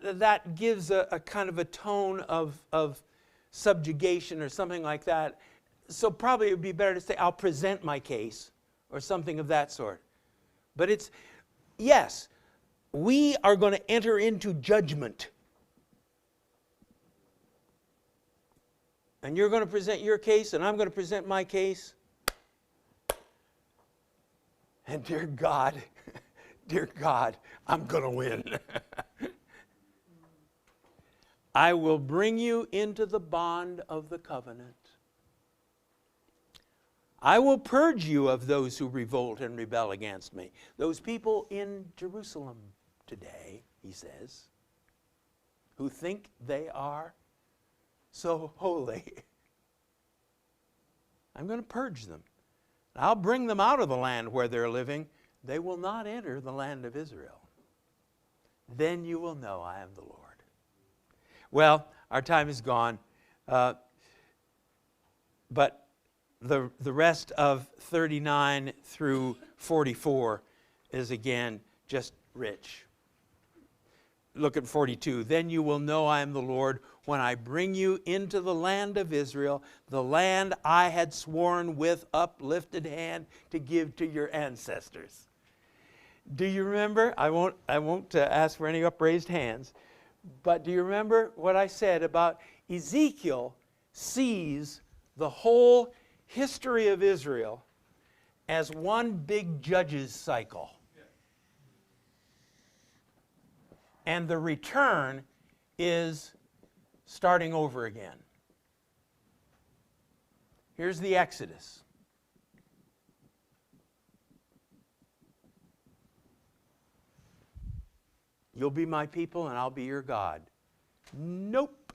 that gives a kind of a tone of subjugation or something like that. So probably it would be better to say, I'll present my case, or something of that sort. But it's, yes, we are going to enter into judgment. And you're going to present your case, and I'm going to present my case. And dear God, I'm going to win. I will bring you into the bond of the covenant. I will purge you of those who revolt and rebel against me. Those people in Jerusalem today, he says, who think they are so holy. I'm going to purge them. I'll bring them out of the land where they're living. They will not enter the land of Israel. Then you will know I am the Lord. Well, our time is gone. But the rest of 39 through 44 is again just rich. Look at 42. Then you will know I am the Lord when I bring you into the land of Israel, the land I had sworn with uplifted hand to give to your ancestors. Do you remember? I won't ask for any upraised hands. But do you remember what I said about Ezekiel sees the whole history of Israel as one big judges cycle? And the return is starting over again. Here's the Exodus. You'll be my people and I'll be your God. Nope.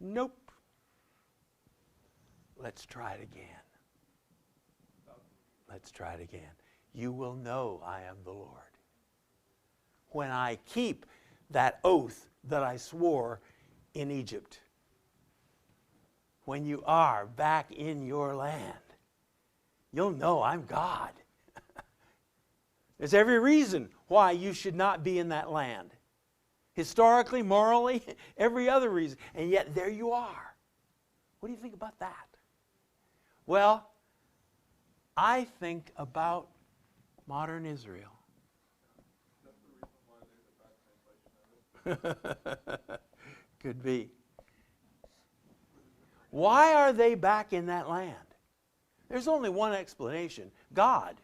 Nope. Let's try it again. Let's try it again. You will know I am the Lord when I keep that oath that I swore in Egypt. When you are back in your land, you'll know I'm God. There's every reason why you should not be in that land. Historically, morally, every other reason. And yet there you are. What do you think about that? Well, I think about Modern Israel. That's the reason why there's a bad translation of it. Could be. Why are they back in that land? There's only one explanation. God.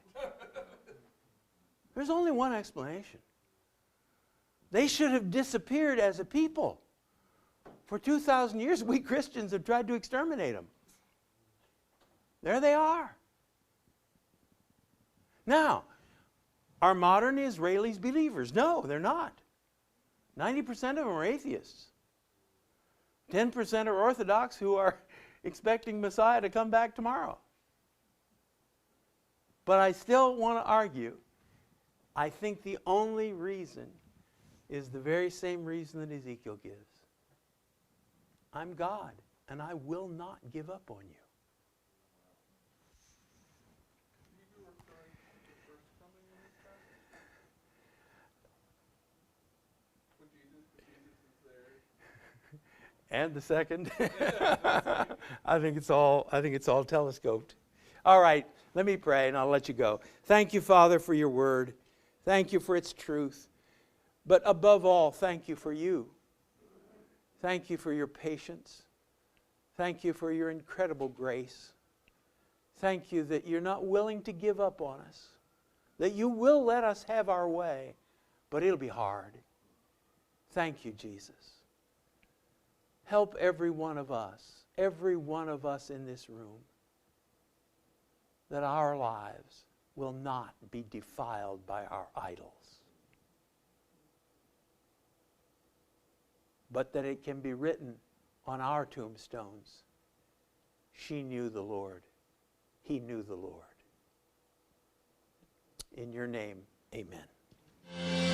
There's only one explanation. They should have disappeared as a people. For 2,000 years, we Christians have tried to exterminate them. There they are. Now, are modern Israelis believers? No, they're not. 90% of them are atheists. 10% are Orthodox who are expecting Messiah to come back tomorrow. But I still want to argue, I think the only reason is the very same reason that Ezekiel gives. I'm God, and I will not give up on you. Could you be referring to the first coming in this passage? When Jesus is there. And the second. I think it's all telescoped. All right, let me pray and I'll let you go. Thank you, Father, for your word. Thank you for its truth. But above all, thank you for you. Thank you for your patience. Thank you for your incredible grace. Thank you that you're not willing to give up on us. That you will let us have our way, but it'll be hard. Thank you, Jesus. Help every one of us in this room, that our lives will not be defiled by our idols, but that it can be written on our tombstones, she knew the Lord, he knew the Lord. In your name, amen.